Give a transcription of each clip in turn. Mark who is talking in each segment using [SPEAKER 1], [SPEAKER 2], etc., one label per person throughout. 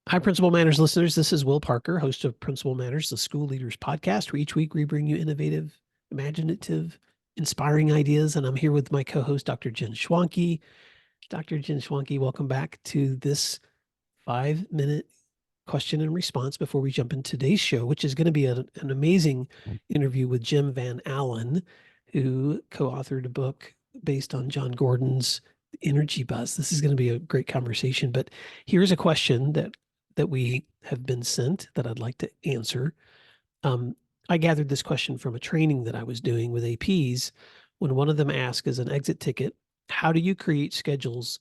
[SPEAKER 1] Hi, Principal Manners listeners. This is Will Parker, host of Principal Manners, the School Leaders Podcast, where each week we bring you innovative, imaginative, inspiring ideas. And I'm here with my co-host, Dr. Jen Schwanke. Dr. Jen Schwanke, welcome back to this 5-minute question and response before we jump into today's show, which is going to be an amazing interview with Jim Van Allen, who co-authored a book based on John Gordon's Energy Buzz. This is going to be a great conversation, but here's a question that we have been sent that I'd like to answer. I gathered this question from a training that I was doing with APs when one of them asked as an exit ticket, how do you create schedules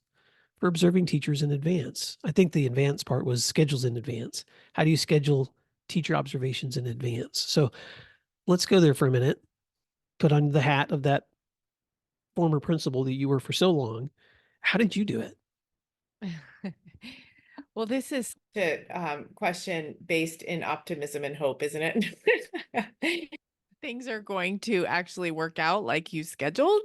[SPEAKER 1] for observing teachers in advance? I think the advanced part was schedules in advance. How do you schedule teacher observations in advance? So let's go there for a minute. Put on the hat of that former principal that you were for so long. How did you do it?
[SPEAKER 2] Well, this is the question based in optimism and hope, isn't it? Things are going to actually work out like you scheduled.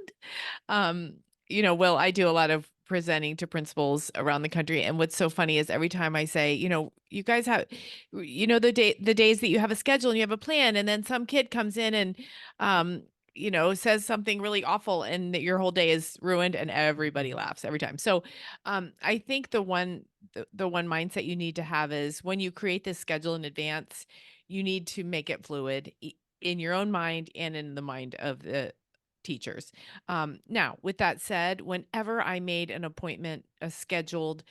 [SPEAKER 2] Well, I do a lot of presenting to principals around the country. And what's so funny is every time I say, you guys have, the days that you have a schedule and you have a plan, and then some kid comes in and, says something really awful and that your whole day is ruined, and everybody laughs every time. So I think the one mindset you need to have is when you create this schedule in advance, you need to make it fluid in your own mind and in the mind of the teachers. Now, with that said, whenever I made an appointment, a scheduled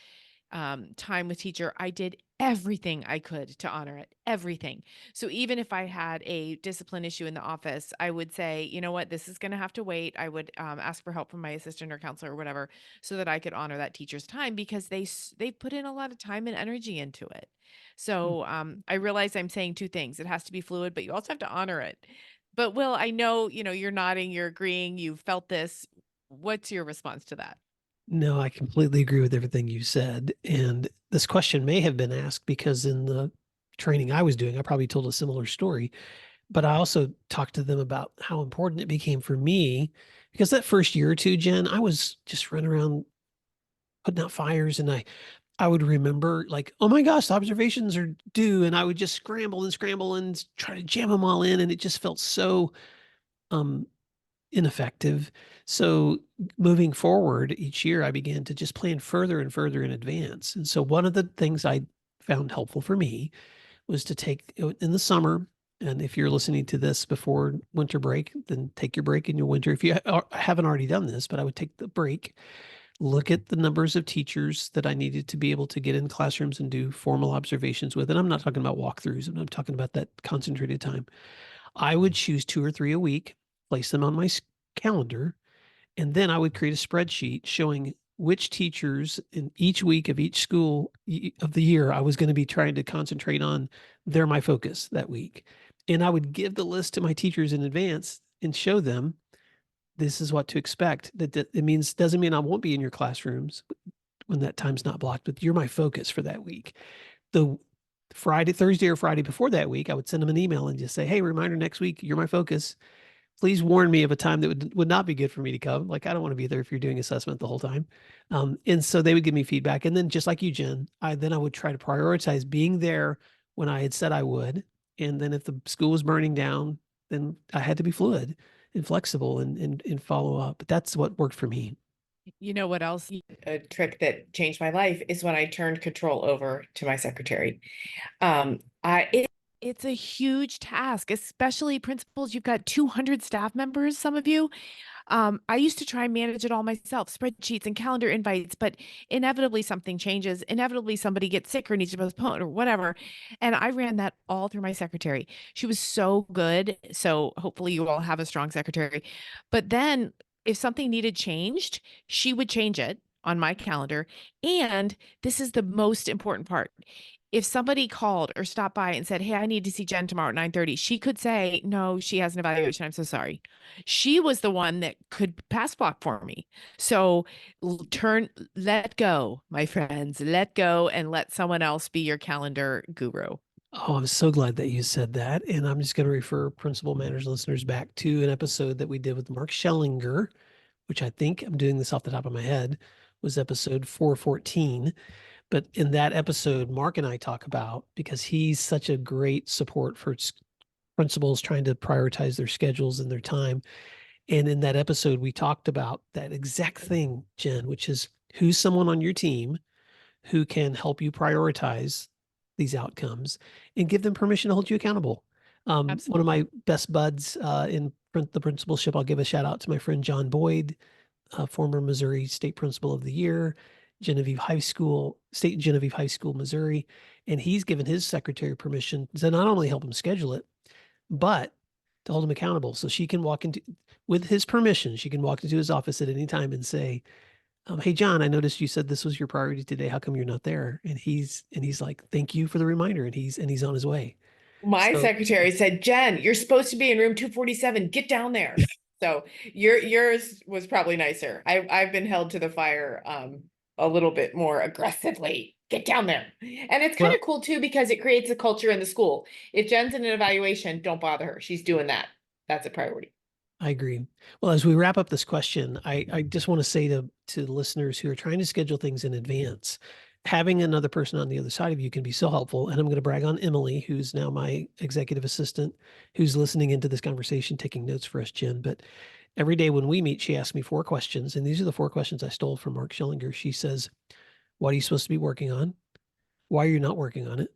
[SPEAKER 2] time with teacher, I did everything I could to honor it, everything. So even if I had a discipline issue in the office, I would say, you know what, this is going to have to wait. I would ask for help from my assistant or counselor or whatever, so that I could honor that teacher's time, because they put in a lot of time and energy into it. So I realize I'm saying two things. It has to be fluid, but you also have to honor it. But Will, I know, you're nodding, you're agreeing, you felt this. What's your response to that?
[SPEAKER 1] No, I completely agree with everything you said. And this question may have been asked because in the training I was doing, I probably told a similar story, but I also talked to them about how important it became for me because that first year or two, Jen, I was just running around putting out fires, and I would remember like, oh my gosh, the observations are due. And I would just scramble and try to jam them all in. And it just felt so um ineffective. So moving forward each year, I began to just plan further and further in advance. And so one of the things I found helpful for me was to take in the summer. And if you're listening to this before winter break, then take your break in your winter. If you haven't already done this, but I would take the break, look at the numbers of teachers that I needed to be able to get in classrooms and do formal observations with. And I'm not talking about walkthroughs, I'm talking about that concentrated time. I would choose 2 or 3 a week, place them on my calendar, and then I would create a spreadsheet showing which teachers in each week of each school of the year I was going to be trying to concentrate on. They're my focus that week. And I would give the list to my teachers in advance and show them this is what to expect. That it means doesn't mean I won't be in your classrooms when that time's not blocked, but you're my focus for that week. The Thursday or Friday before that week, I would send them an email and just say, hey, reminder next week, you're my focus. Please warn me of a time that would not be good for me to come. Like, I don't want to be there if you're doing assessment the whole time. And so they would give me feedback. And then just like you, Jen, I would try to prioritize being there when I had said I would. And then if the school was burning down, then I had to be fluid and flexible and follow up. But that's what worked for me.
[SPEAKER 2] You know what else? A trick that changed my life is when I turned control over to my secretary. It's a huge task, especially principals. You've got 200 staff members, some of you. I used to try and manage it all myself, spreadsheets and calendar invites, but inevitably something changes. Inevitably somebody gets sick or needs to postpone or whatever. And I ran that all through my secretary. She was so good. So hopefully you all have a strong secretary. But then if something needed changed, she would change it on my calendar. And this is the most important part. If somebody called or stopped by and said, hey, I need to see Jen tomorrow at 9:30, she could say, no, she has an evaluation. I'm so sorry. She was the one that could pass block for me. So let go, my friends, let go and let someone else be your calendar guru.
[SPEAKER 1] Oh, I'm so glad that you said that. And I'm just going to refer Principal Manners listeners back to an episode that we did with Mark Schellinger, which I think I'm doing this off the top of my head, was episode 414. But in that episode, Mark and I talk about, because he's such a great support for principals trying to prioritize their schedules and their time. And in that episode, we talked about that exact thing, Jen, which is who's someone on your team who can help you prioritize these outcomes and give them permission to hold you accountable. One of my best buds in the principalship, I'll give a shout out to my friend John Boyd, former Missouri State Principal of the Year, State Genevieve High School, Missouri. And he's given his secretary permission to not only help him schedule it, but to hold him accountable. So she can walk into, with his permission, she can walk into his office at any time and say, hey, John, I noticed you said this was your priority today. How come you're not there? And he's like, thank you for the reminder. And he's on his way.
[SPEAKER 2] My secretary said, Jen, you're supposed to be in room 247. Get down there. So yours was probably nicer. I've been held to the fire a little bit more aggressively. Get down there. And it's kind of cool too, because it creates a culture in the school. If Jen's in an evaluation, don't bother her. She's doing that. That's a priority.
[SPEAKER 1] I agree. Well, as we wrap up this question, I just want to say to listeners who are trying to schedule things in advance, having another person on the other side of you can be so helpful. And I'm going to brag on Emily, who's now my executive assistant, who's listening into this conversation, taking notes for us, Jen. But every day when we meet, she asks me 4 questions. And these are the 4 questions I stole from Mark Schillinger. She says, what are you supposed to be working on? Why are you not working on it?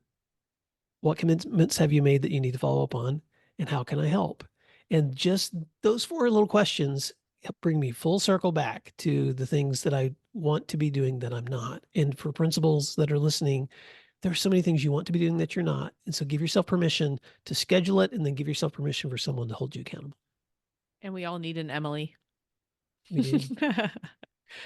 [SPEAKER 1] What commitments have you made that you need to follow up on? And how can I help? And just those 4 little questions help bring me full circle back to the things that I want to be doing that I'm not. And for principals that are listening, there are so many things you want to be doing that you're not. And so give yourself permission to schedule it, and then give yourself permission for someone to hold you accountable.
[SPEAKER 2] And we all need an Emily.
[SPEAKER 1] We do.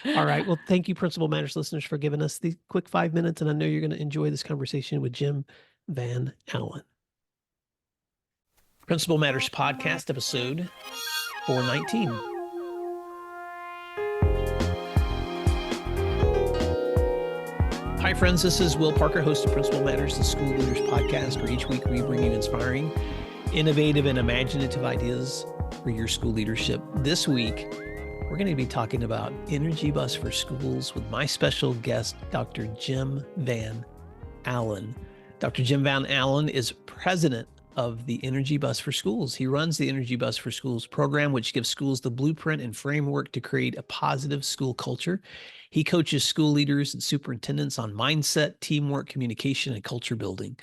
[SPEAKER 1] All right. Well, thank you, Principal Matters listeners, for giving us the quick 5 minutes. And I know you're going to enjoy this conversation with Jim Van Allen. Principal Matters Podcast, episode 419. Hi, friends. This is Will Parker, host of Principal Matters, the School Leaders Podcast, where each week we bring you inspiring, innovative, and imaginative ideas for your school leadership. This week, we're going to be talking about Energy Bus for Schools with my special guest, Dr. Jim Van Allen. Dr. Jim Van Allen is president of the Energy Bus for Schools. He runs the Energy Bus for Schools program, which gives schools the blueprint and framework to create a positive school culture. He coaches school leaders and superintendents on mindset, teamwork, communication, and culture building.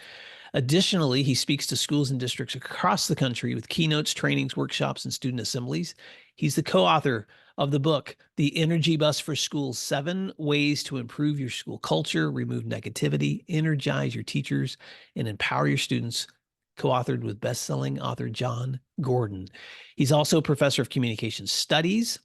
[SPEAKER 1] Additionally, he speaks to schools and districts across the country with keynotes, trainings, workshops, and student assemblies. He's the co-author of the book, The Energy Bus for Schools, 7 Ways to Improve Your School Culture, Remove Negativity, Energize Your Teachers, and Empower Your Students, co-authored with best-selling author John Gordon. He's also a professor of communication studies.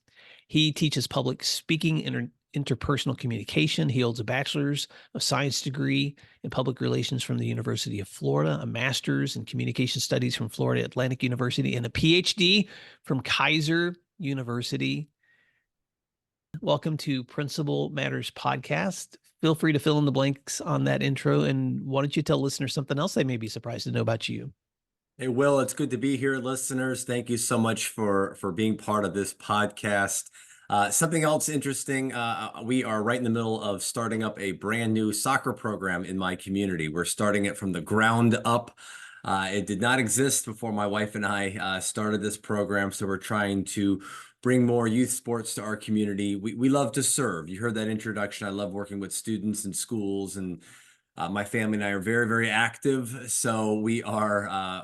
[SPEAKER 1] He teaches public speaking and interpersonal communication. He holds a bachelor's of science degree in public relations from the University of Florida, a master's in communication studies from Florida Atlantic University, and a PhD from Kaiser University. Welcome to Principal Matters Podcast. Feel free to fill in the blanks on that intro. And why don't you tell listeners something else they may be surprised to know about you?
[SPEAKER 3] Hey, Will, it's good to be here, listeners. Thank you so much for being part of this podcast. Something else interesting, we are right in the middle of starting up a brand new soccer program in my community. We're starting it from the ground up. It did not exist before my wife and I started this program, so we're trying to bring more youth sports to our community. We love to serve. You heard that introduction. I love working with students and schools, and my family and I are very, very active. So we are,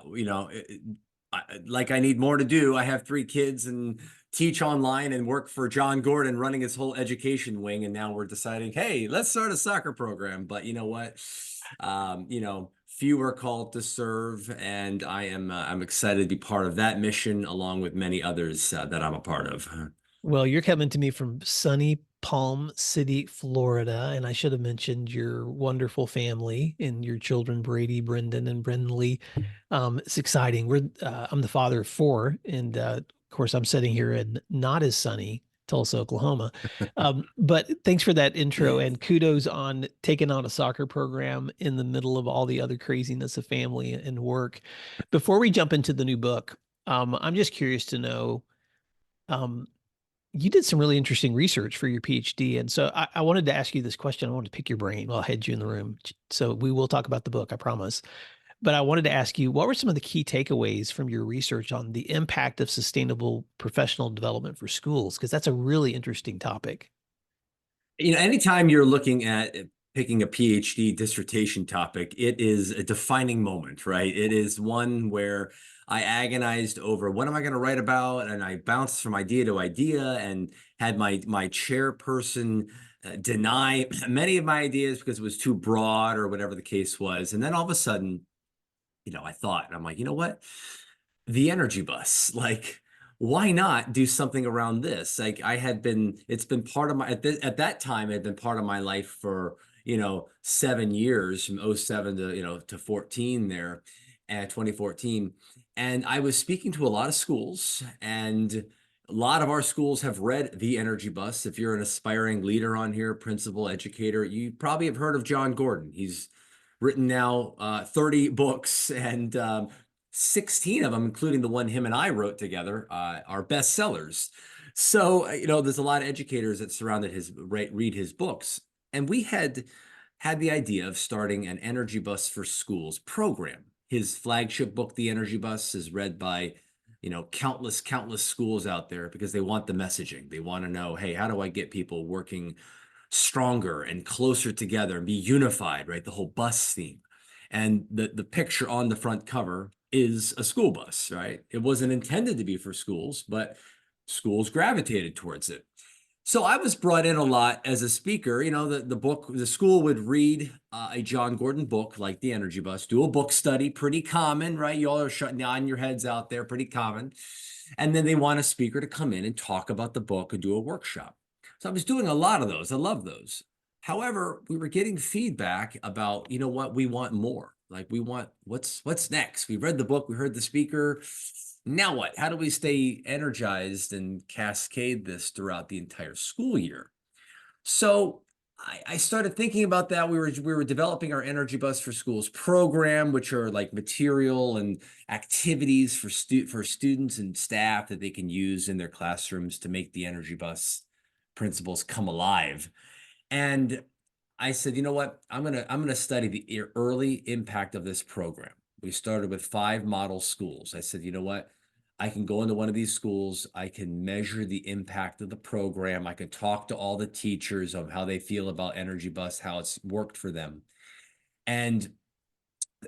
[SPEAKER 3] like I need more to do. I have 3 kids and teach online and work for John Gordon running his whole education wing. And now we're deciding, hey, let's start a soccer program. But you know what? Few are called to serve, and I'm excited to be part of that mission along with many others that I'm a part of.
[SPEAKER 1] Well, you're coming to me from sunny Palm City, Florida, and I should have mentioned your wonderful family and your children, Brady, Brendan, and Brendan. It's exciting. I'm the father of 4, and of course, I'm sitting here in not as sunny Tulsa, Oklahoma. But thanks for that intro, and kudos on taking on a soccer program in the middle of all the other craziness of family and work. Before we jump into the new book, I'm just curious to know, you did some really interesting research for your PhD. And so I wanted to ask you this question. I wanted to pick your brain while I had you in the room. So we will talk about the book, I promise. But I wanted to ask you, what were some of the key takeaways from your research on the impact of sustainable professional development for schools? Because that's a really interesting topic.
[SPEAKER 3] Anytime you're looking at picking a PhD dissertation topic, it is a defining moment, right? It is one where I agonized over what am I going to write about, and I bounced from idea to idea, and had my chairperson deny many of my ideas because it was too broad or whatever the case was. And then all of a sudden, I thought, and I'm like, you know what? The energy bus, like, why not do something around this? Like, it's been part of my, at that time, it had been part of my life for, 7 years, from '07 to, to 14 there, at 2014. And I was speaking to a lot of schools, and a lot of our schools have read The Energy Bus. If you're an aspiring leader on here, principal, educator, you probably have heard of John Gordon. He's written now 30 books, and 16 of them, including the one him and I wrote together, are bestsellers. So, there's a lot of educators that surrounded read his books. And we had the idea of starting an Energy Bus for Schools program. His flagship book, The Energy Bus, is read by, countless schools out there because they want the messaging. They want to know, hey, how do I get people working stronger and closer together and be unified, right? The whole bus theme. And the picture on the front cover is a school bus, right? It wasn't intended to be for schools, but schools gravitated towards it. So I was brought in a lot as a speaker. The school would read a John Gordon book like The Energy Bus, do a book study, pretty common, right? You all are nodding your heads out there, pretty common. And then they want a speaker to come in and talk about the book and do a workshop. So I was doing a lot of those. I love those. However, we were getting feedback about, what, we want more. Like, we want, what's next? We read the book, we heard the speaker. Now what? How do we stay energized and cascade this throughout the entire school year? So I started thinking about that. We were developing our Energy Bus for Schools program, which are like material and activities for students and staff that they can use in their classrooms to make the Energy Bus principles come alive. And I said, you know what? I'm gonna study the early impact of this program. We started with 5 model schools. I said, you know what? I can go into one of these schools. I can measure the impact of the program. I can talk to all the teachers of how they feel about Energy Bus, how it's worked for them. And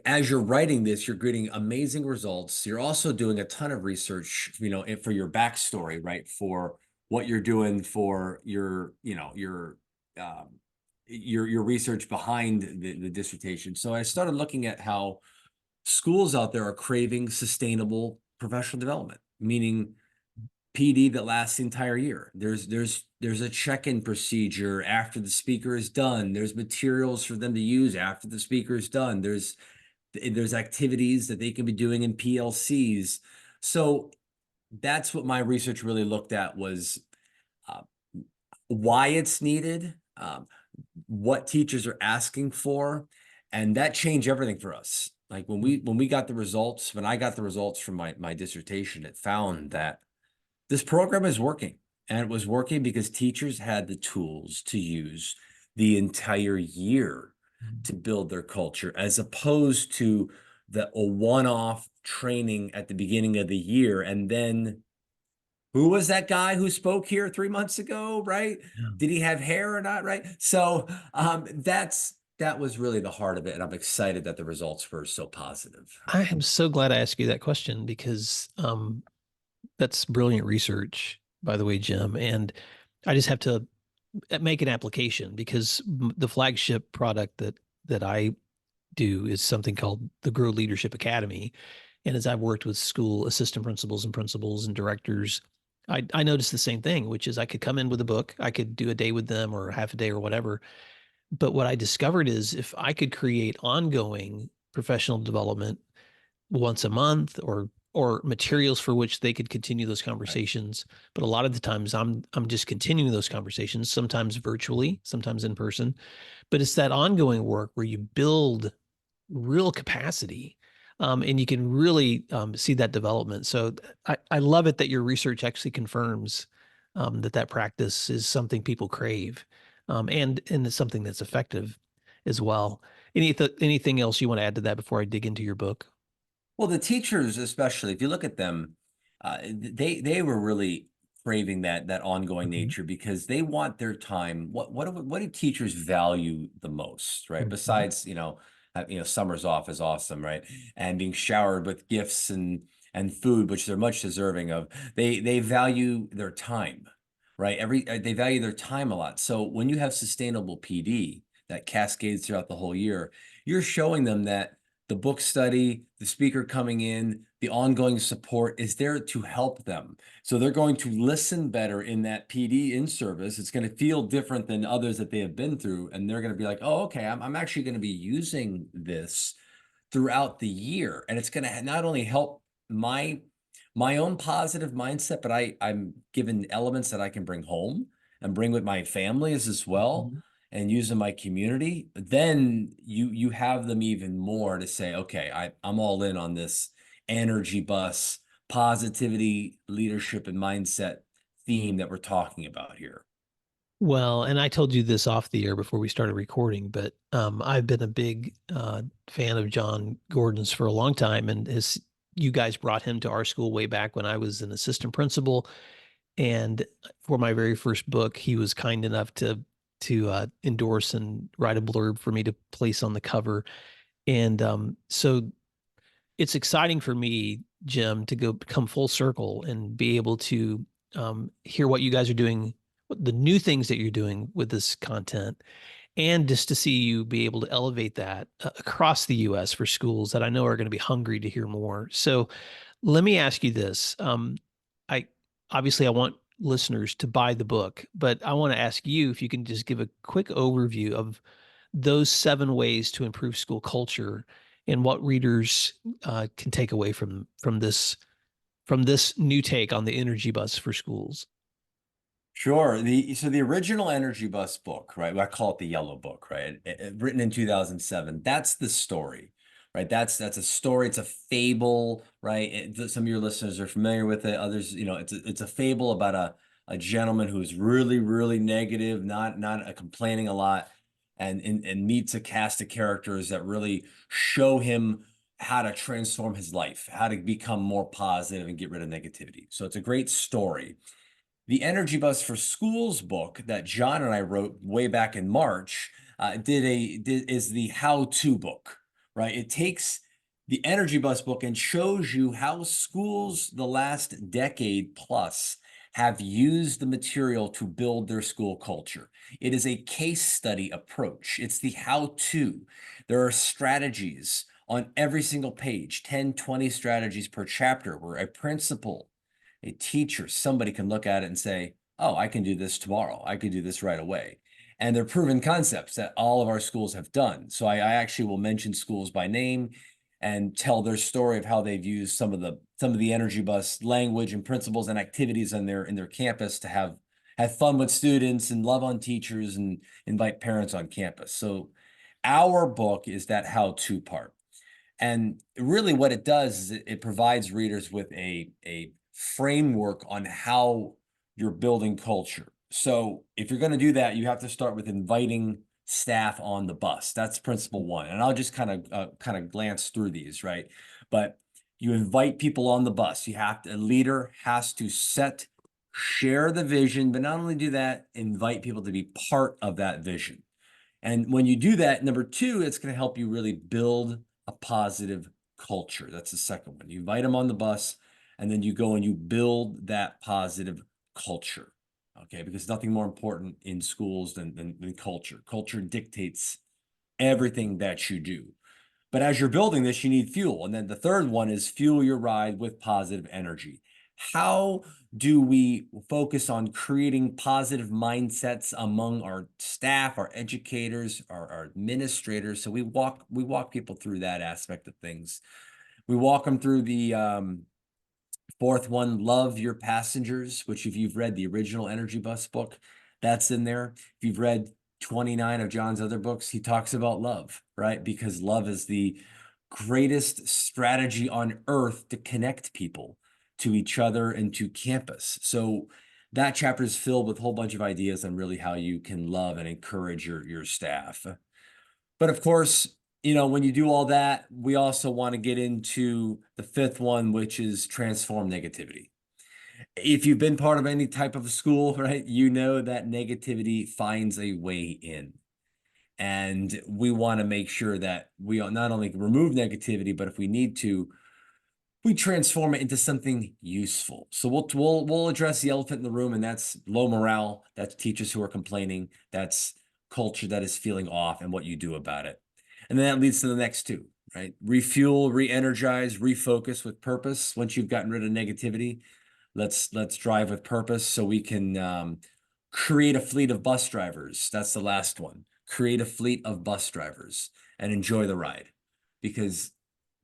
[SPEAKER 3] as you're writing this, you're getting amazing results. You're also doing a ton of research, for your backstory, right? For what you're doing for your research behind the dissertation. So I started looking at how schools out there are craving sustainable professional development, meaning PD that lasts the entire year. There's a check-in procedure after the speaker is done. There's materials for them to use after the speaker is done. There's activities that they can be doing in PLCs. So that's what my research really looked at, was why it's needed, what teachers are asking for, and that changed everything for us. Like, when I got the results from my dissertation, it found that this program is working, and it was working because teachers had the tools to use the entire year to build their culture, as opposed to a one-off training at the beginning of the year. And then, who was that guy who spoke here 3 months ago, right?
[SPEAKER 1] Yeah.
[SPEAKER 3] Did he have hair or not, right? So that was really the heart of it, and I'm excited that the results were so positive.
[SPEAKER 1] I am so glad I asked you that question because that's brilliant research, by the way, Jim. And I just have to make an application because the flagship product that I do is something called the Grow Leadership Academy. And as I've worked with school assistant principals and principals and directors, I noticed the same thing, which is I could come in with a book, I could do a day with them or half a day or whatever. But what I discovered is if I could create ongoing professional development once a month or materials for which they could continue those conversations. But a lot of the times I'm just continuing those conversations, sometimes virtually, sometimes in person. But it's that ongoing work where you build real capacity, and you can really see that development. So I love it that your research actually confirms that practice is something people crave, and it's something that's effective as well. Anything else you want to add to that before I dig into your book?
[SPEAKER 3] Well, the teachers, especially, if you look at them, they were really craving that ongoing
[SPEAKER 1] Mhm.
[SPEAKER 3] nature because they want their time. What do teachers value the most, right?
[SPEAKER 1] Mhm.
[SPEAKER 3] Besides, summers off is awesome, right? And being showered with gifts and food, which they're much deserving of. They value their time, right? They value their time a lot. So when you have sustainable PD that cascades throughout the whole year, you're showing them that the book study, the speaker coming in, the ongoing support is there to help them. So they're going to listen better in that PD in service. It's going to feel different than others that they have been through. And they're going to be like, oh, okay, I'm actually going to be using this throughout the year. And it's going to not only help my own positive mindset, but I'm given elements that I can bring home and bring with my families as well
[SPEAKER 1] Mhm.
[SPEAKER 3] and use in my community. Then you have them even more to say, okay, I'm all in on this energy bus, positivity, leadership, and mindset theme that we're talking about here.
[SPEAKER 1] Well, and I told you this off the air before we started recording, but I've been a big fan of John Gordon's for a long time, and you guys brought him to our school way back when I was an assistant principal. And for my very first book, he was kind enough to endorse and write a blurb for me to place on the cover. And so it's exciting for me, Jim, to come full circle and be able to hear what you guys are doing, the new things that you're doing with this content, and just to see you be able to elevate that across the U.S. for schools that I know are going to be hungry to hear more. So let me ask you this. I obviously I want listeners to buy the book, but I want to ask you if you can just give a quick overview of those 7 ways to improve school culture and what readers can take away from this new take on the energy bus for schools.
[SPEAKER 3] Sure. So the original Energy Bus book, right? I call it the Yellow Book, right? Written in 2007. That's the story, right? That's a story. It's a fable, right? Some of your listeners are familiar with it. Others, it's a fable about a gentleman who's really, really negative, not complaining a lot, and meets a cast of characters that really show him how to transform his life, how to become more positive and get rid of negativity. So it's a great story. The Energy Bus for Schools book that John and I wrote way back in March is the how-to book, right? It takes the Energy Bus book and shows you how schools the last decade plus have used the material to build their school culture. It is a case study approach. It's the how-to. There are strategies on every single page, 10, 20 strategies per chapter, where a principal, a teacher, somebody can look at it and say, oh, I can do this tomorrow. I could do this right away. And they're proven concepts that all of our schools have done. So I actually will mention schools by name and tell their story of how they've used some of the Energy Bus language and principles and activities in their campus to have fun with students and love on teachers and invite parents on campus. So our book is that how-to part. And really what it does is it provides readers with a framework on how you're building culture. So if you're going to do that, you have to start with inviting staff on the bus. That's principle one. And I'll just kind of glance through these, right? But you invite people on the bus. A leader has to share the vision, but not only do that, invite people to be part of that vision. And when you do that, number two, it's going to help you really build a positive culture. That's the second one. You invite them on the bus, and then you go and you build that positive culture. Okay, because nothing more important in schools than culture. Culture dictates everything that you do. But as you're building this, you need fuel. And then the third one is fuel your ride with positive energy. How do we focus on creating positive mindsets among our staff, our educators, our administrators? So we walk people through that aspect of things. We walk them through the fourth one, love your passengers, which if you've read the original Energy Bus book, that's in there. If you've read 29 of John's other books, he talks about love, right? Because love is the greatest strategy on earth to connect people to each other and to campus. So that chapter is filled with a whole bunch of ideas on really how you can love and encourage your staff. But of course, when you do all that, we also want to get into the fifth one, which is transform negativity. If you've been part of any type of school, right, you know that negativity finds a way in. And we want to make sure that we not only remove negativity, but if we need to, we transform it into something useful. So we'll address the elephant in the room, and that's low morale. That's teachers who are complaining. That's culture that is feeling off, and what you do about it. And then that leads to the next two, right? Refuel, re-energize, refocus with purpose. Once you've gotten rid of negativity, let's drive with purpose so we can create a fleet of bus drivers. That's the last one. Create a fleet of bus drivers and enjoy the ride. Because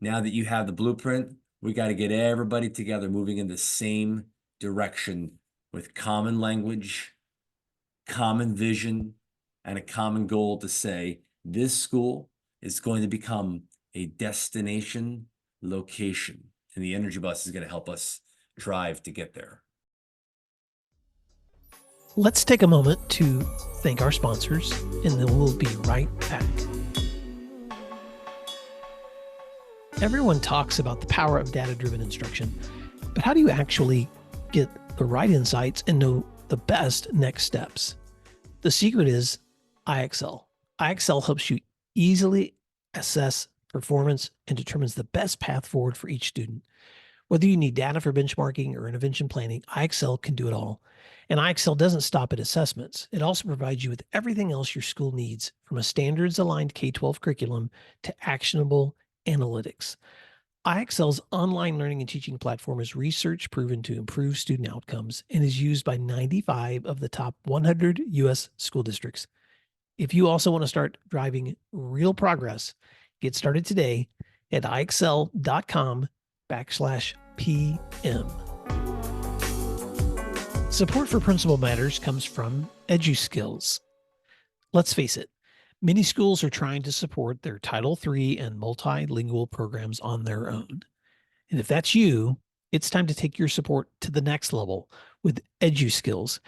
[SPEAKER 3] now that you have the blueprint, we got to get everybody together moving in the same direction with common language, common vision, and a common goal to say this school is going to become a destination location. And the energy bus is going to help us drive to get there.
[SPEAKER 1] Let's take a moment to thank our sponsors, and then we'll be right back. Everyone talks about the power of data-driven instruction, but how do you actually get the right insights and know the best next steps? The secret is IXL. IXL helps you easily assess performance and determines the best path forward for each student. Whether you need data for benchmarking or intervention planning, IXL can do it all. And IXL doesn't stop at assessments. It also provides you with everything else your school needs, from a standards-aligned K-12 curriculum to actionable analytics. IXL's online learning and teaching platform is research proven to improve student outcomes and is used by 95 of the top 100 U.S. school districts. If you also want to start driving real progress, get started today at ixl.com/PM. Support for Principal Matters comes from EduSkills. Let's face it, many schools are trying to support their Title III and multilingual programs on their own. And if that's you, it's time to take your support to the next level with EduSkills.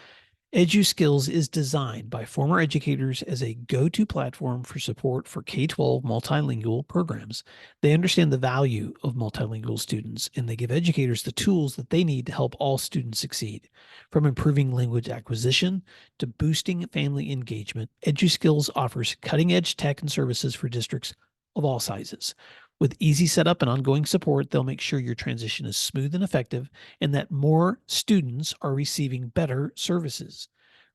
[SPEAKER 1] EduSkills is designed by former educators as a go-to platform for support for K-12 multilingual programs. They understand the value of multilingual students, and they give educators the tools that they need to help all students succeed. From improving language acquisition to boosting family engagement, EduSkills offers cutting-edge tech and services for districts of all sizes. With easy setup and ongoing support, they'll make sure your transition is smooth and effective and that more students are receiving better services.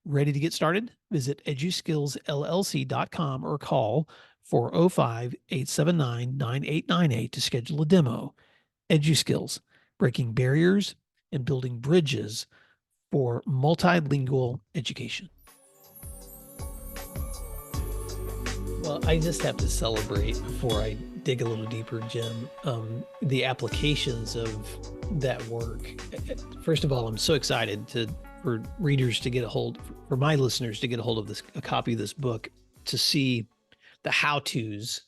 [SPEAKER 1] Ready to get started? Visit eduskillsllc.com or call 405-879-9898 to schedule a demo. EduSkills, breaking barriers and building bridges for multilingual education. Well, I just have to celebrate before I dig a little deeper, Jim, the applications of that work. First of all, I'm so excited for readers to get a hold, for my listeners to get a hold of a copy of this book, to see the how-tos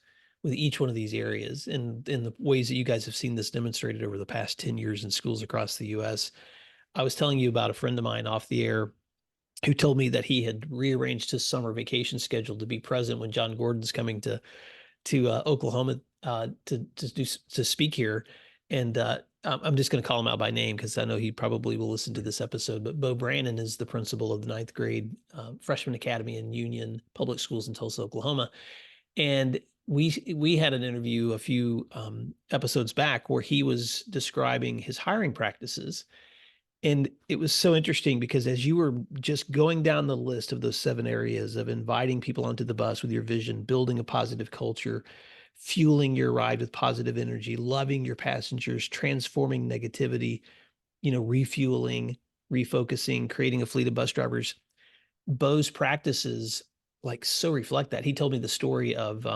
[SPEAKER 1] with each one of these areas and in the ways that you guys have seen this demonstrated over the past 10 years in schools across the U.S. I was telling you about a friend of mine off the air who told me that he had rearranged his summer vacation schedule to be present when John Gordon's coming to Oklahoma to speak here. And I'm just going to call him out by name because I know he probably will listen to this episode. But Bo Brannon is the principal of the 9th grade freshman academy in Union Public Schools in Tulsa, Oklahoma. And we had an interview a few episodes back where he was describing his hiring practices. And it was so interesting because as you were just going down the list of those 7 areas of inviting people onto the bus with your vision, building a positive culture, fueling your ride with positive energy, loving your passengers, transforming negativity, refueling, refocusing, creating a fleet of bus drivers, Bo's practices like so reflect that. He told me the story of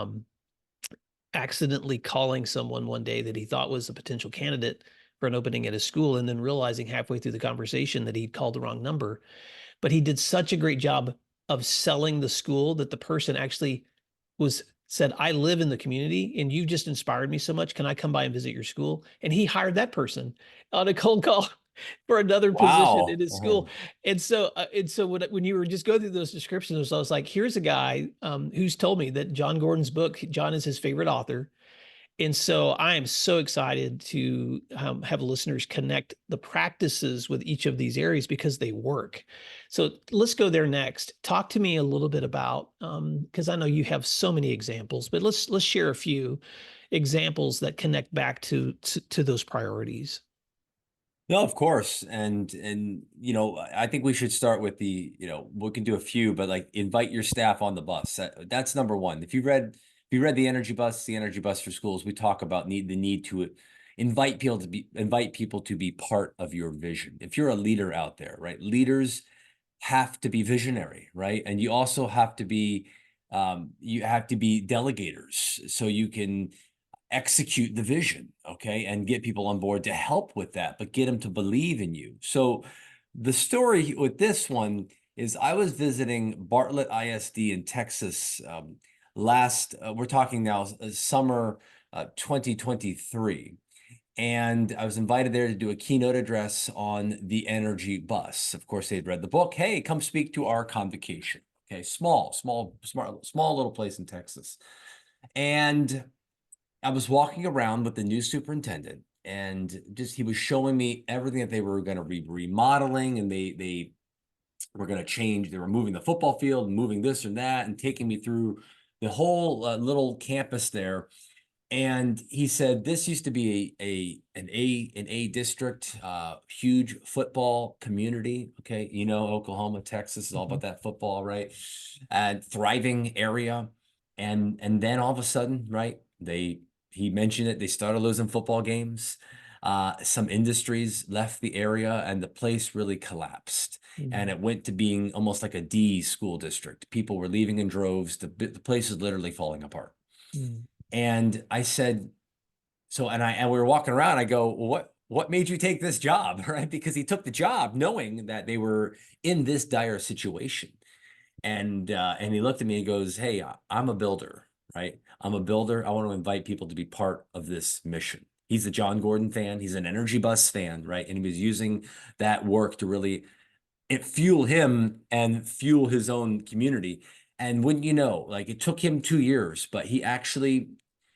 [SPEAKER 1] accidentally calling someone one day that he thought was a potential candidate for an opening at his school, and then realizing halfway through the conversation that he'd called the wrong number. But he did such a great job of selling the school that the person actually said, I live in the community and you just inspired me so much. Can I come by and visit your school? And he hired that person on a cold call. for another position
[SPEAKER 3] Wow.
[SPEAKER 1] in his school. And so when you were just going through those descriptions, I was like, here's a guy who's told me that John Gordon's book, John is his favorite author. And so I am so excited to have listeners connect the practices with each of these areas because they work. So let's go there next. Talk to me a little bit about, because I know you have so many examples, but let's share a few examples that connect back to those priorities.
[SPEAKER 3] No, of course. And you know, I think we should start with the, you know, we can do a few, but like invite your staff on the bus. That's number one. If you read the Energy Bus for Schools, we talk about the need to invite people to be part of your vision. If you're a leader out there, right? Leaders have to be visionary, right? And you have to be delegators so you can execute the vision, okay, and get people on board to help with that, but get them to believe in you. So the story with this one is I was visiting Bartlett ISD in Texas we're talking now summer 2023. And I was invited there to do a keynote address on the energy bus. Of course, they'd read the book. Hey, come speak to our convocation. Okay, small little place in Texas. And I was walking around with the new superintendent, and just he was showing me everything that they were going to be remodeling, and they were going to change. They were moving the football field, moving this and that, and taking me through the whole little campus there. And he said this used to be an A district, huge football community. Okay, you know, Oklahoma, Texas is all about that football, right? And thriving area. And then all of a sudden, right? He mentioned it. They started losing football games. Some industries left the area, and the place really collapsed. And it went to being almost like a D school district. People were leaving in droves. The place is literally falling apart. And I said, and we were walking around. I go, well, what made you take this job, right? Because he took the job knowing that they were in this dire situation. And he looked at me and goes, hey, I'm a builder, right? I'm a builder. I want to invite people to be part of this mission. He's a John Gordon fan. He's an Energy Bus fan, right? And he was using that work to really fuel him and fuel his own community. And wouldn't you know, like it took him 2 years, but he actually,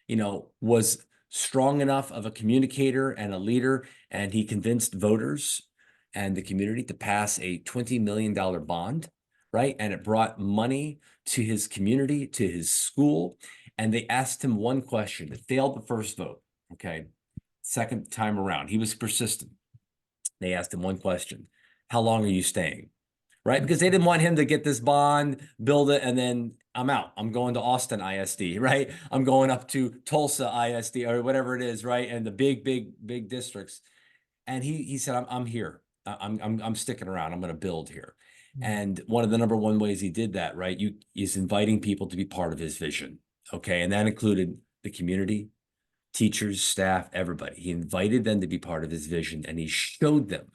[SPEAKER 3] you know, was strong enough of a communicator and a leader, and he convinced voters and the community to pass a $20 million bond, right? And it brought money to his community, to his school. And they asked him one question. It failed the first vote, okay? Second time around, he was persistent. They asked him one question. How long are you staying? Right? Because they didn't want him to get this bond, build it, and then I'm out. I'm going to Austin ISD, right? I'm going up to Tulsa ISD or whatever it is, right? And the big districts. And he said, I'm here. I'm sticking around. I'm going to build here. And one of the number one ways he did that, right? Is inviting people to be part of his vision. Okay. And that included the community, teachers, staff, everybody. He invited them to be part of his vision, and he showed them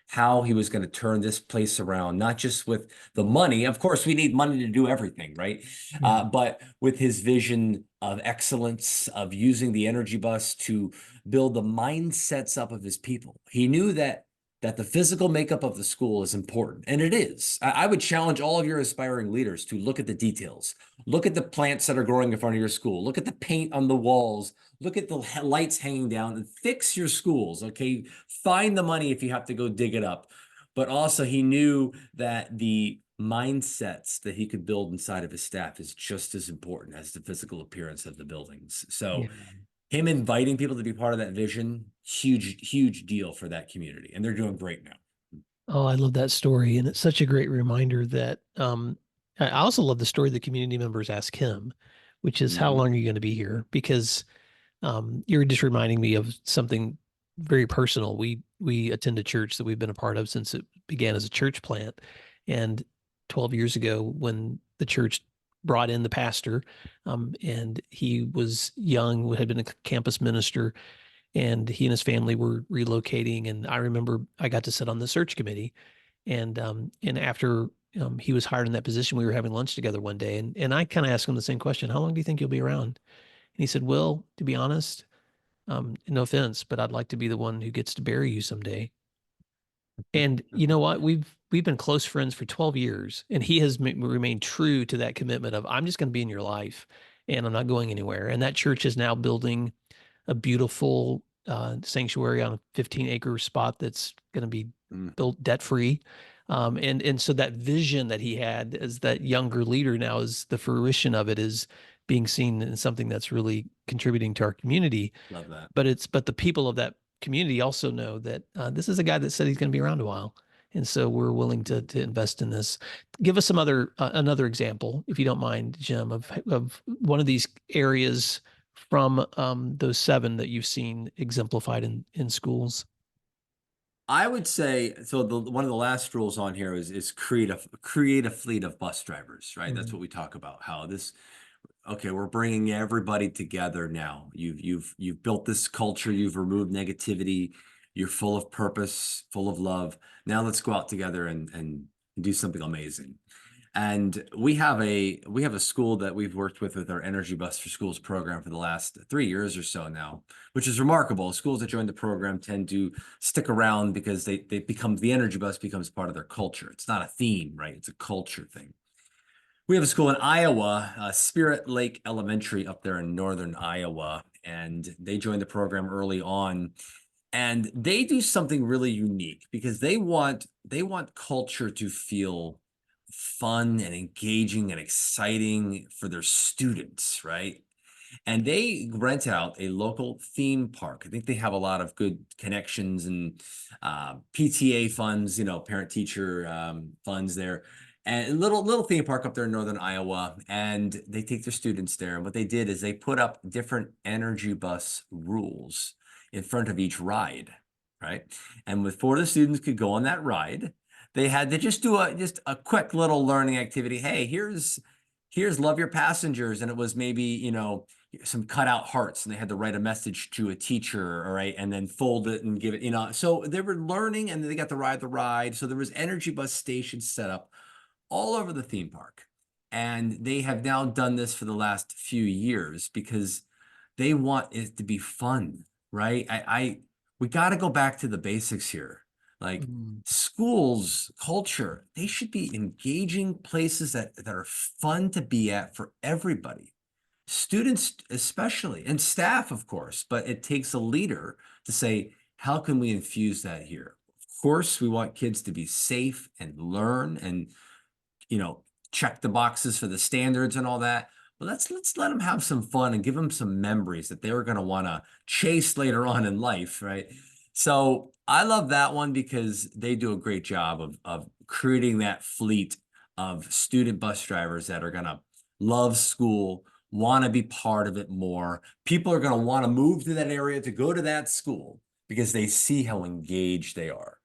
[SPEAKER 3] how he was going to turn this place around, not just with the money. Of course, we need money to do everything, right? But with his vision of excellence, of using the energy bus to build the mindsets up of his people. He knew that the physical makeup of the school is important, and it is. I would challenge all of your aspiring leaders to look at the details. Look at the plants that are growing in front of your school. Look at the paint on the walls. Look at the lights hanging down, and fix your schools, okay? Find the money if you have to go dig it up. But also he knew that the mindsets that he could build inside of his staff is just as important as the physical appearance of the buildings. So him inviting people to be part of that vision, huge deal for that community. And they're doing great now.
[SPEAKER 1] Oh, I love that story. And it's such a great reminder that I also love the story the community members ask him, which is how long are you going to be here? Because you're just reminding me of something very personal. We attend a church that we've been a part of since it began as a church plant. And 12 years ago, when the church brought in the pastor, and he was young, had been a campus minister, and he and his family were relocating. And I remember I got to sit on the search committee, and after he was hired in that position, we were having lunch together one day, and I kind of asked him the same question: how long do you think you'll be around? And he said, well, to be honest, no offense, but I'd like to be the one who gets to bury you someday. And you know what? We've been close friends for 12 years, and he has remained true to that commitment of I'm just going to be in your life, and I'm not going anywhere. And that church is now building a beautiful sanctuary on a 15-acre spot that's going to be
[SPEAKER 3] Mm,
[SPEAKER 1] built debt free. And so that vision that he had as that younger leader now is the fruition of it is being seen in something that's really contributing to our community.
[SPEAKER 3] love that.
[SPEAKER 1] But the people of that community also know that this is a guy that said he's going to be around a while, and so we're willing to invest in this. Give us some other another example, if you don't mind, Jim, of one of these areas from those seven that you've seen exemplified in schools.
[SPEAKER 3] I would say so. One of the last rules on here is create a fleet of bus drivers, right? That's
[SPEAKER 1] Mhm.
[SPEAKER 3] what we talk about. How this okay, we're bringing everybody together now. You've built this culture, you've removed negativity, you're full of purpose, full of love. Now let's go out together and do something amazing. And we have a school that we've worked with our Energy Bus for Schools program for the last 3 years or so now, which is remarkable. Schools that join the program tend to stick around because they become the Energy Bus becomes part of their culture. It's not a theme, right? It's a culture thing. We have a school in Iowa, Spirit Lake Elementary up there in northern Iowa, and they joined the program early on. And they do something really unique because they want culture to feel fun and engaging and exciting for their students, right? And they rent out a local theme park. I think they have a lot of good connections and PTA funds, parent teacher funds there, and a little theme park up there in northern Iowa. And they take their students there. And what they did is they put up different energy bus rules in front of each ride, right? And before the students could go on that ride, they had to just do a quick little learning activity. Hey, here's love your passengers, and it was maybe some cutout hearts, and they had to write a message to a teacher, all right, and then fold it and give it. So they were learning, and they got to ride the ride. So there was energy bus stations set up all over the theme park, and they have now done this for the last few years because they want it to be fun, right? We got to go back to the basics here. Like
[SPEAKER 1] Mm.
[SPEAKER 3] schools, culture, they should be engaging places that are fun to be at for everybody. Students, especially, and staff, of course, but it takes a leader to say, how can we infuse that here? Of course, we want kids to be safe and learn and you know, check the boxes for the standards and all that. But let's let them have some fun and give them some memories that they were going to want to chase later on in life, right? So I love that one because they do a great job of creating that fleet of student bus drivers that are going to love school, want to be part of it more. People are going to want to move to that area to go to that school because they see how engaged they are.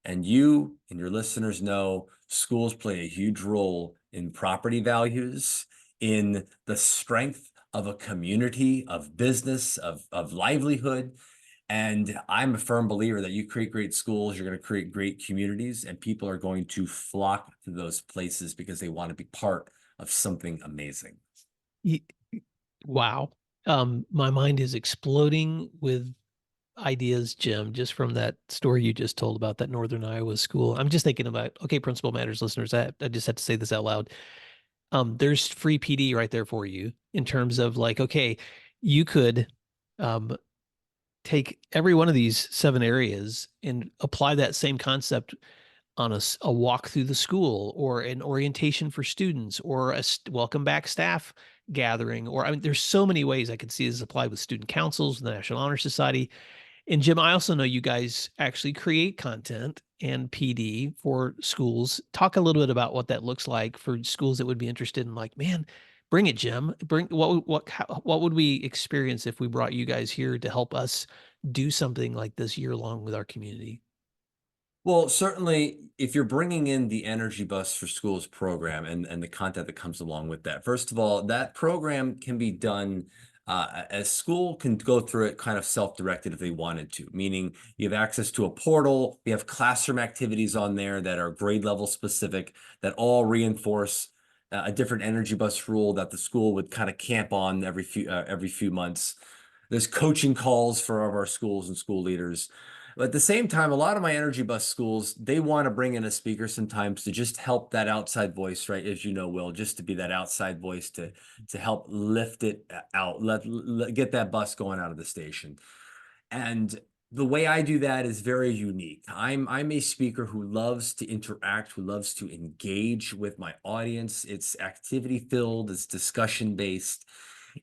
[SPEAKER 3] And you and your listeners know schools play a huge role in property values, in the strength of a community, of business, of livelihood. And I'm a firm believer that you create great schools, you're going to create great communities, and people are going to flock to those places because they want to be part of something amazing.
[SPEAKER 1] Ye- Wow. My mind is exploding with ideas, Jim, just from that story you just told about that Northern Iowa school. I'm just thinking about, okay, Principal Matters listeners, I just had to say this out loud. There's free PD right there for you in terms of like, okay, you could um, take every one of these seven areas and apply that same concept on a walk through the school or an orientation for students or a welcome back staff gathering. Or, I mean, there's so many ways I could see this applied with student councils, the National Honor Society. And Jim, I also know you guys actually create content and PD for schools. Talk a little bit about what that looks like for schools that would be interested in, like, man, bring it, Jim. Bring what would we experience if we brought you guys here to help us do something like this year long with our community?
[SPEAKER 3] Well, certainly, if you're bringing in the Energy Bus for Schools program and the content that comes along with that, first of all, that program can be done as school can go through it kind of self-directed if they wanted to, meaning you have access to a portal. We have classroom activities on there that are grade level specific that all reinforce a different Energy Bus rule that the school would kind of camp on every few months. There's coaching calls for our schools and school leaders. But at the same time, a lot of my energy bus schools, they want to bring in a speaker sometimes to just help that outside voice, right? As you know, Will, just to be that outside voice to help lift it out, get that bus going out of the station. And the way I do that is very unique. I'm a speaker who loves to interact, who loves to engage with my audience. It's activity filled, it's discussion based.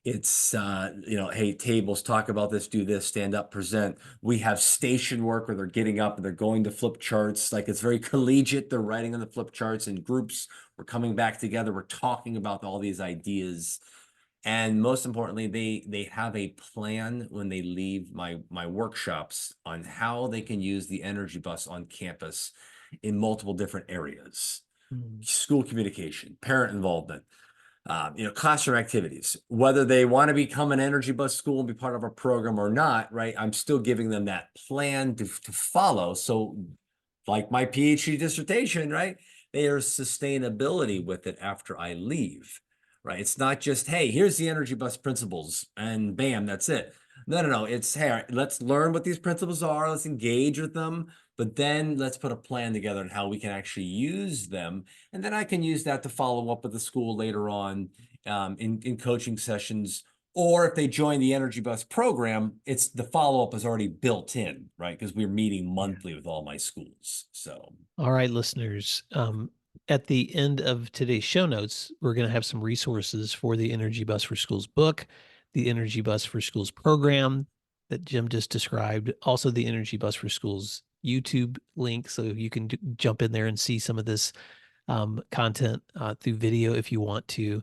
[SPEAKER 3] It's hey, tables, talk about this, do this, stand up, present. We have station work where they're getting up and they're going to flip charts. Like, it's very collegiate. They're writing on the flip charts in groups. We're coming back together. We're talking about all these ideas. And most importantly, they have a plan when they leave my workshops on how they can use the energy bus on campus in multiple different areas. School communication, parent involvement, classroom activities, whether they want to become an energy bus school and be part of our program or not, right? I'm still giving them that plan to follow. So like my PhD dissertation, right? There's sustainability with it after I leave, right? It's not just, hey, here's the energy bus principles and bam, that's it. No. It's, hey, let's learn what these principles are. Let's engage with them, but then let's put a plan together on how we can actually use them. And then I can use that to follow up with the school later on in coaching sessions. Or if they join the Energy Bus program, it's the follow-up is already built in, right? Because we're meeting monthly with all my schools. So,
[SPEAKER 1] all right, listeners. At the end of today's show notes, we're going to have some resources for the Energy Bus for Schools book, the Energy Bus for Schools program that Jim just described, also the Energy Bus for Schools YouTube link, so you can jump in there and see some of this content through video if you want to.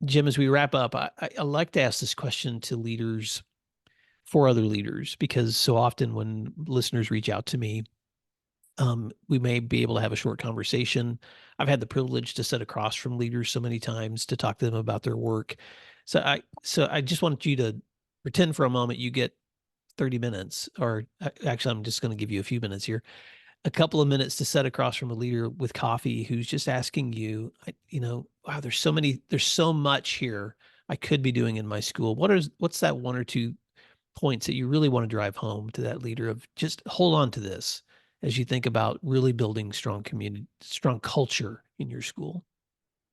[SPEAKER 1] Jim, as we wrap up, I like to ask this question to leaders, for other leaders, because so often when listeners reach out to me, we may be able to have a short conversation. I've had the privilege to sit across from leaders so many times to talk to them about their work. So I just want you to pretend for a moment you get 30 minutes, or actually, I'm just going to give you a few minutes here, a couple of minutes to sit across from a leader with coffee who's just asking you, wow, there's so much here I could be doing in my school. What's that one or two points that you really want to drive home to that leader of just hold on to this as you think about really building strong community, strong culture in your school?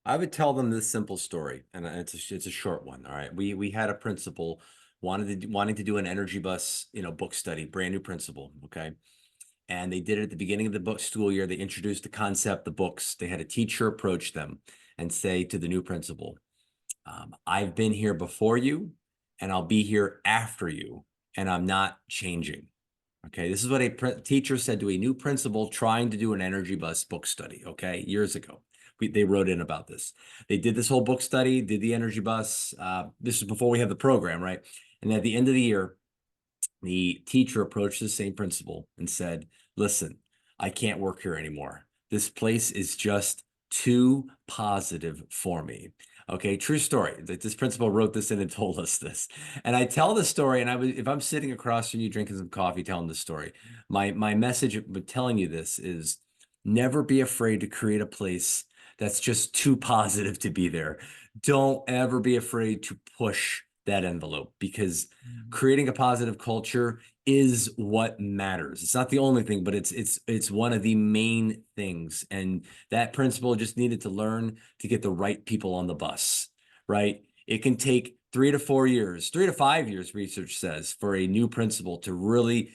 [SPEAKER 3] I would tell them this simple story, and it's a short one. All right, we had a principal wanting to do an energy bus, book study, brand new principal. Okay, and they did it at the beginning of the book school year. They introduced the concept, the books. They had a teacher approach them and say to the new principal, "I've been here before you, and I'll be here after you, and I'm not changing." Okay, this is what a teacher said to a new principal trying to do an energy bus book study, okay, years ago. They wrote in about this. They did this whole book study, did the energy bus. This is before we had the program, right? And at the end of the year, the teacher approached the same principal and said, "Listen, I can't work here anymore. This place is just too positive for me." Okay, true story. This principal wrote this in and told us this. And I tell the story, and if I'm sitting across from you drinking some coffee, telling the story, my message of telling you this is never be afraid to create a place that's just too positive to be there. Don't ever be afraid to push that envelope, because creating a positive culture is what matters. It's not the only thing, but it's one of the main things. And that principal just needed to learn to get the right people on the bus, right? It can take 3 to 4 years, 3 to 5 years, research says, for a new principal to really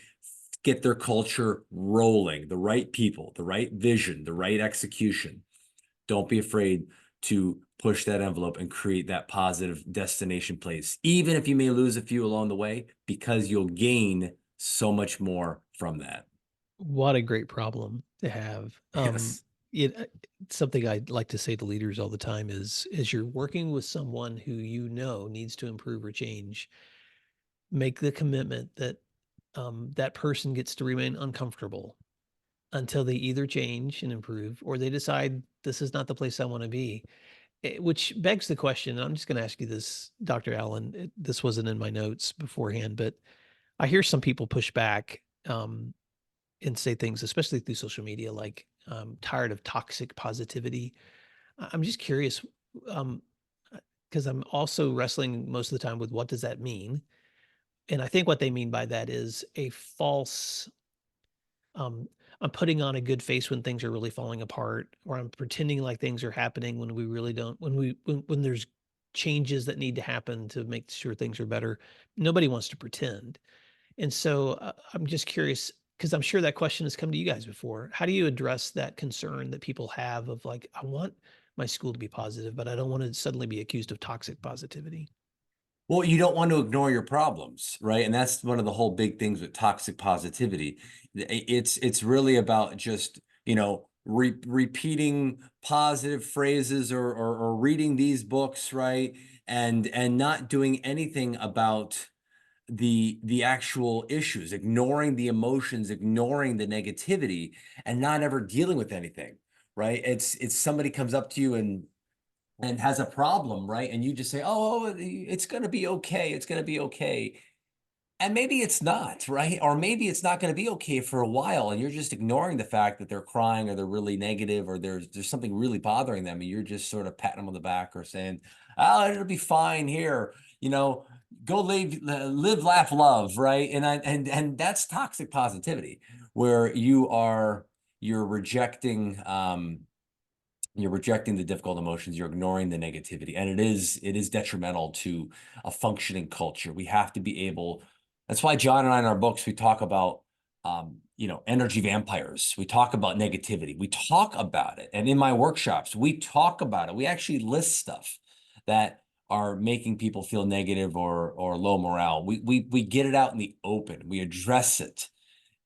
[SPEAKER 3] get their culture rolling, the right people, the right vision, the right execution. Don't be afraid to push that envelope and create that positive destination place, even if you may lose a few along the way, because you'll gain so much more from that.
[SPEAKER 1] What a great problem to have.
[SPEAKER 3] Yes.
[SPEAKER 1] Something I'd like to say to leaders all the time is, as you're working with someone who needs to improve or change, make the commitment that that person gets to remain uncomfortable until they either change and improve or they decide this is not the place I want to be. Which begs the question, and I'm just going to ask you this, Dr. Allan. This wasn't in my notes beforehand, but I hear some people push back and say things, especially through social media, like tired of toxic positivity. I'm just curious, because I'm also wrestling most of the time with what does that mean? And I think what they mean by that is a false I'm putting on a good face when things are really falling apart, or I'm pretending like things are happening when we really don't, when there's changes that need to happen to make sure things are better. Nobody wants to pretend. And so I'm just curious, because I'm sure that question has come to you guys before. How do you address that concern that people have of like, I want my school to be positive, but I don't want to suddenly be accused of toxic positivity?
[SPEAKER 3] Well, you don't want to ignore your problems, right? And that's one of the whole big things with toxic positivity. It's really about just, repeating positive phrases or reading these books, right? And not doing anything about the actual issues, ignoring the emotions, ignoring the negativity, and not ever dealing with anything, right? It's somebody comes up to you and has a problem, right? And you just say, "Oh, it's going to be okay. It's going to be okay." And maybe it's not, right? Or maybe it's not going to be okay for a while, and you're just ignoring the fact that they're crying or they're really negative or there's something really bothering them, and you're just sort of patting them on the back or saying, "Oh, it'll be fine here." Go live, laugh, love, right? And that's toxic positivity, where you're rejecting you're rejecting the difficult emotions, you're ignoring the negativity, and it is detrimental to a functioning culture. We have to be able. That's why John and I in our books we talk about energy vampires. We talk about negativity. We talk about it, and in my workshops we talk about it. We actually list stuff that are making people feel negative or low morale. We get it out in the open. We address it,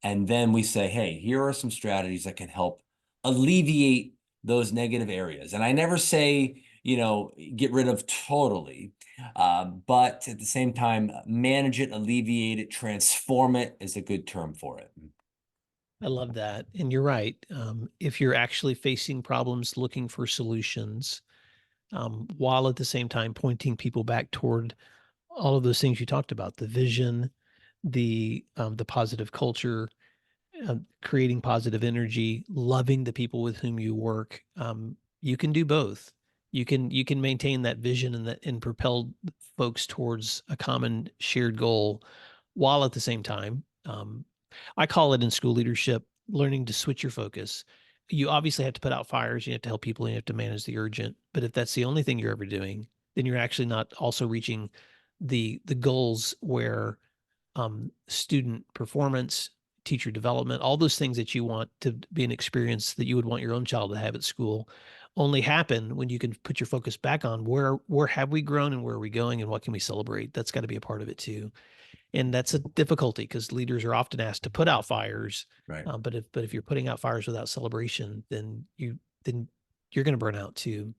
[SPEAKER 3] and then we say, hey, here are some strategies that can help alleviate those negative areas. And I never say, get rid of totally, but at the same time, manage it, alleviate it, transform it is a good term for it.
[SPEAKER 1] I love that. And you're right. If you're actually facing problems, looking for solutions, while at the same time pointing people back toward all of those things you talked about, the vision, the positive culture, creating positive energy, loving the people with whom you work. You can do both. You can maintain that vision and propel folks towards a common shared goal, while at the same time, I call it in school leadership, learning to switch your focus. You obviously have to put out fires. You have to help people. And you have to manage the urgent. But if that's the only thing you're ever doing, then you're actually not also reaching the goals where student performance, teacher development, all those things that you want to be an experience that you would want your own child to have at school only happen when you can put your focus back on where have we grown and where are we going and what can we celebrate. That's got to be a part of it too. And that's a difficulty because leaders are often asked to put out fires.
[SPEAKER 3] Right.
[SPEAKER 1] But if you're putting out fires without celebration, then you're going to burn out too.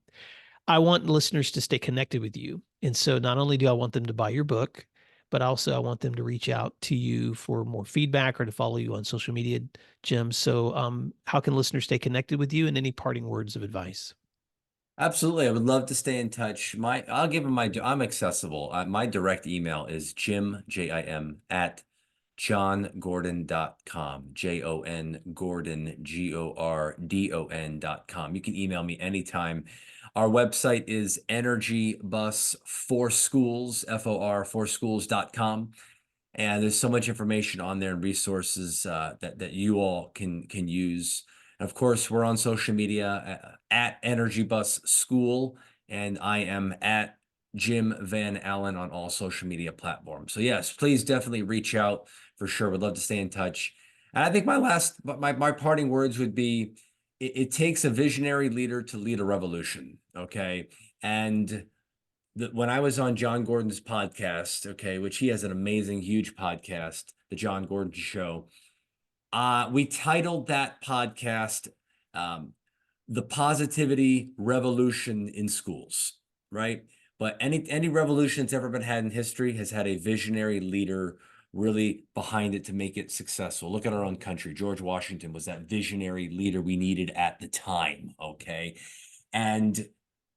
[SPEAKER 1] I want listeners to stay connected with you. And so not only do I want them to buy your book, but also I want them to reach out to you for more feedback or to follow you on social media, Jim. So how can listeners stay connected with you, and any parting words of advice?
[SPEAKER 3] Absolutely. I would love to stay in touch. I'll give them I'm accessible. My direct email is Jim, at johngordon.com, Gordon, GORDON.com. You can email me anytime. Our website is Energy Bus for Schools, FOR, schools.com. And there's so much information on there and resources that you all can use. And of course, we're on social media at Energy Bus School, and I am at Jim Van Allen on all social media platforms. So yes, please definitely reach out for sure. Would love to stay in touch. And I think my parting words would be, it takes a visionary leader to lead a revolution. Okay. And when I was on John Gordon's podcast, okay, which he has an amazing, huge podcast, The John Gordon Show, we titled that podcast The Positivity Revolution in Schools, right? But any revolution that's ever been had in history has had a visionary leader really behind it to make it successful. Look at our own country. George Washington was that visionary leader we needed at the time, okay? And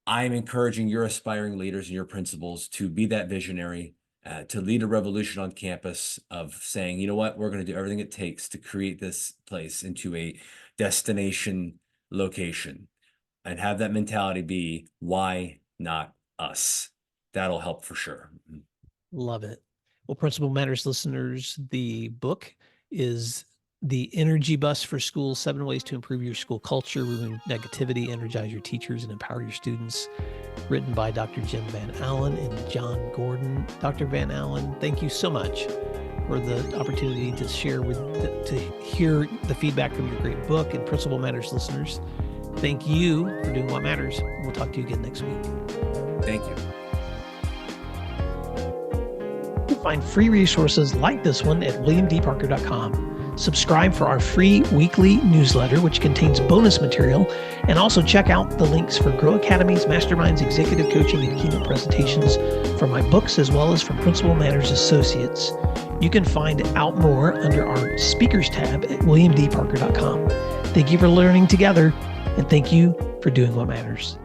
[SPEAKER 3] I'm encouraging your aspiring leaders and your principals to be that visionary, to lead a revolution on campus of saying, you know what, we're going to do everything it takes to create this place into a destination location, and have that mentality be, why not us? That'll help for sure.
[SPEAKER 1] Love it. Well, Principal Matters listeners, the book is The Energy Bus for Schools, 7 Ways to Improve Your School Culture, Remove Negativity, Energize Your Teachers, and Empower Your Students, written by Dr. Jim Van Allen and John Gordon. Dr. Van Allen, thank you so much for the opportunity to share to hear the feedback from your great book and Principal Matters listeners. Thank you for doing what matters. We'll talk to you again next week.
[SPEAKER 3] Thank you.
[SPEAKER 1] You can find free resources like this one at williamdparker.com. Subscribe for our free weekly newsletter, which contains bonus material, and also check out the links for Grow Academies, Masterminds, Executive Coaching, and Keynote presentations from my books, as well as from Principal Matters Associates. You can find out more under our speakers tab at williamdparker.com. Thank you for learning together, and thank you for doing what matters.